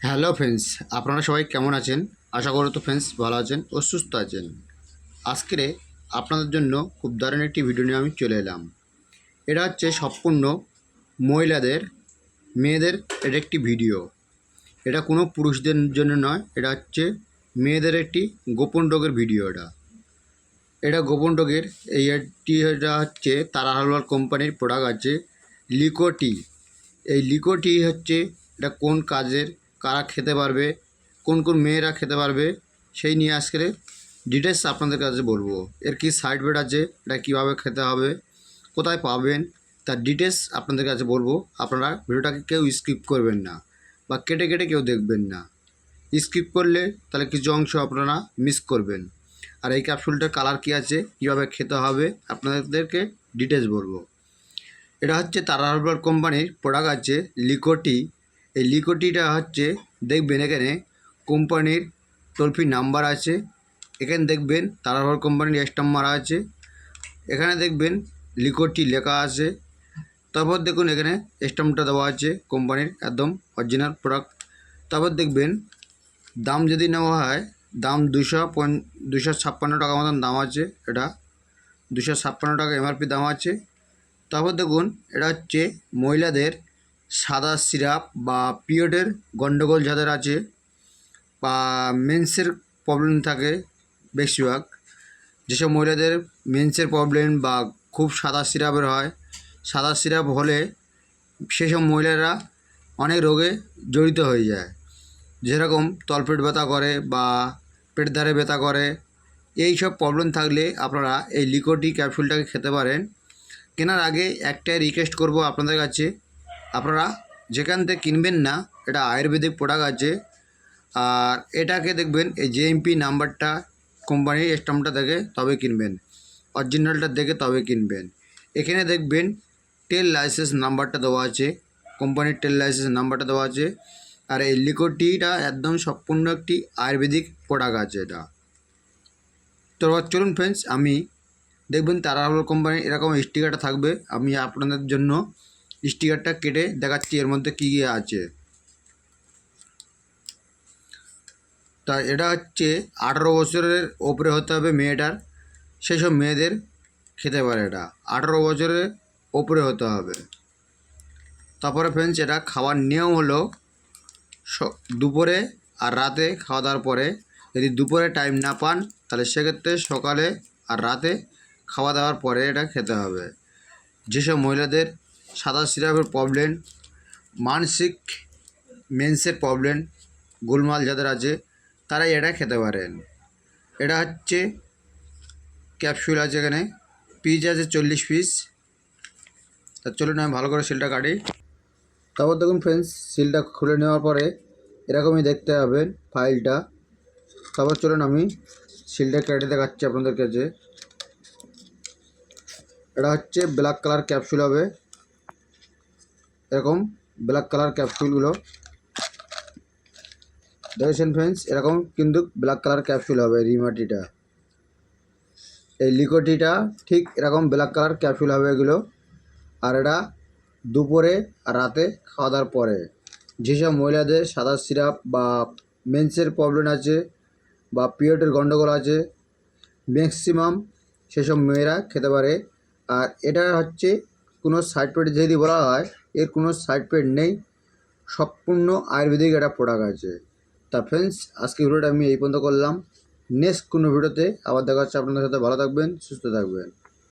Hello friends, আপনারা সবাই কেমন আছেন? আশা করি তো ফ্রেন্ডস ভালো আছেন ও সুস্থ আছেন। আজকে আপনাদের জন্য খুব দারুণ একটি ভিডিও নিয়ে আমি চলে এলাম। এটা হচ্ছে সম্পূর্ণ মহিলাদের মেয়েদের এটা একটি ভিডিও। এটা কোনো পুরুষদের জন্য নয়, এটা হচ্ছে মেয়েদের একটি গোপন রোগের ভিডিও। এটা গোপন রোগের এটা হচ্ছে তারা হালওয়ার কোম্পানির প্রোডাক্ট আছে লিকোটি। এই লিকোটি হচ্ছে এটা কোন কাজের, কারা খেতে পারবে, কোন কোন মেয়েরা খেতে পারবে, সেই নিয়ে আজকের ডিটেলস আপনাদের কাছে বলবো। এর কি সাইড এফেক্ট আছে, এটা কীভাবে খেতে হবে, কোথায় পাবেন, তার ডিটেলস আপনাদের কাছে বলবো। আপনারা ভিডিওটাকে কেউ স্কিপ করবেন না বা কেটে কেটে কেউ দেখবেন না। স্কিপ করলে তাহলে কিছু অংশ আপনারা মিস করবেন। আর এই ক্যাপসুলটার কালার কী আছে, কীভাবে খেতে হবে, আপনাদেরকে ডিটেলস বলবো। এটা হচ্ছে তারা হার্বাল কোম্পানির প্রোডাক্ট আছে লিকোটি। এই লিকোটিটা হচ্ছে দেখবেন এখানে কোম্পানির টোল ফ্রি নাম্বার আছে। এখানে দেখবেন তারা হার্বাল কোম্পানির স্ট্যাম্প মারা আছে। এখানে দেখবেন লিকোটি লেখা আছে। তারপর দেখুন এখানে স্ট্যাম্পটা দেওয়া আছে কোম্পানির একদম অরিজিনাল প্রোডাক্ট। তারপর দেখবেন দাম যদি নেওয়া হয়, দাম 256 টাকা মতন দাম আছে। এটা 256 টাকা এমআরপি দাম আছে। তারপর দেখুন এটা হচ্ছে মহিলাদের সাদা সিরাপ বা পিরিয়ডের গণ্ডগোল যাদের আছে বা মেন্সের প্রবলেম থাকে, বেশিরভাগ যেসব মহিলাদের মেন্সের প্রবলেম বা খুব সাদা সিরাপের হয়, সাদা সিরাপ হলে সেসব মহিলারা অনেক রোগে জড়িত হয়ে যায়। যেরকম তলপেট ব্যথা করে বা পেট ধারে ব্যথা করে, এই সব প্রবলেম থাকলে আপনারা এই লিকোটি ক্যাপসুলটাকে খেতে পারেন। কেনার আগে একটাই রিকোয়েস্ট করব আপনাদের কাছে, আপনারা যেখান থেকে কিনবেন না, এটা আয়ুর্বেদিক প্রোডাক্ট আছে। আর এটাকে দেখবেন এই জেএমপি নাম্বারটা কোম্পানির স্ট্যাম্পটা দেখে তবে কিনবেন, অরিজিনালটা দেখে তবে কিনবেন। এখানে দেখবেন টেল লাইসেন্স নাম্বারটা দেওয়া আছে, কোম্পানির টেল লাইসেন্স নাম্বারটা দেওয়া আছে। আর এই লিকোটিটা একদম সম্পূর্ণ একটি আয়ুর্বেদিক প্রোডাক্ট আছে এটা। তো চলুন ফ্রেন্ডস, আমি দেখবেন তারা হার্বাল কোম্পানির এরকম স্টিকারটা থাকবে। আমি আপনাদের জন্য স্টিকারটা কেটে দেখাচ্ছি এর মধ্যে কী কী আছে। তা এটা হচ্ছে 18 বছরের ওপরে হতে হবে মেয়েটার, সেই সব মেয়েদের খেতে পারে। এটা 18 বছরের ওপরে হতে হবে। তারপরে ফ্রেন্ডস, এটা খাওয়ার নিয়ম হলো দুপুরে আর রাতে খাওয়া দাওয়ার পরে। যদি দুপুরে টাইম না পান তাহলে সেক্ষেত্রে সকালে আর রাতে খাওয়া দাওয়ার পরে এটা খেতে হবে। যেসব মহিলাদের সাদা সিরাপের প্রবলেম, মানসিক মেন্সের প্রবলেম, গোলমাল যাদের আছে, তারাই এটা খেতে পারেন। এটা হচ্ছে ক্যাপসুল আছে, এখানে পিস আছে 40 পিস। তা চলুন আমি ভালো করে সিলটা কাটি। তারপর দেখুন ফ্রেন্ডস, সিলটা খুলে নেওয়ার পরে এরকমই দেখতে পাবেন ফাইলটা। তারপর চলুন আমি সিলটা কেটে দেখাচ্ছি আপনাদের কাছে। এটা হচ্ছে ব্ল্যাক কালার ক্যাপসুল হবে, এরকম ব্ল্যাক কালার ক্যাপসুলগুলো দেখেছেন ফ্রেন্ডস, এরকম কিন্তু ব্ল্যাক কালার ক্যাপসুল হবে রিমাটিটা। এই লিকোটিটা ঠিক এরকম ব্ল্যাক কালার ক্যাপসুল হবে এগুলো। আর এটা দুপুরে আর রাতে খাওয়া দাওয়ার পরে যেসব মহিলাদের সাদা সিরাপ বা মেন্সের প্রবলেম আছে বা পিরিয়ডের গণ্ডগোল আছে, ম্যাক্সিমাম সেসব মেয়েরা খেতে পারে। আর এটা হচ্ছে কোনো সাইড এফেক্ট যদি বলা হয়, এর কোনো সাইড এফেক্ট নেই, সম্পূর্ণ আয়ুর্বেদিক একটা প্রোডাক্ট আছে। তা ফ্রেন্ডস, আজকে ভিডিওটা আমি এই পর্যন্ত করলাম। নেক্সট কোনো ভিডিওতে আবার দেখা হচ্ছে আপনাদের সাথে। ভালো থাকবেন, সুস্থ থাকবেন।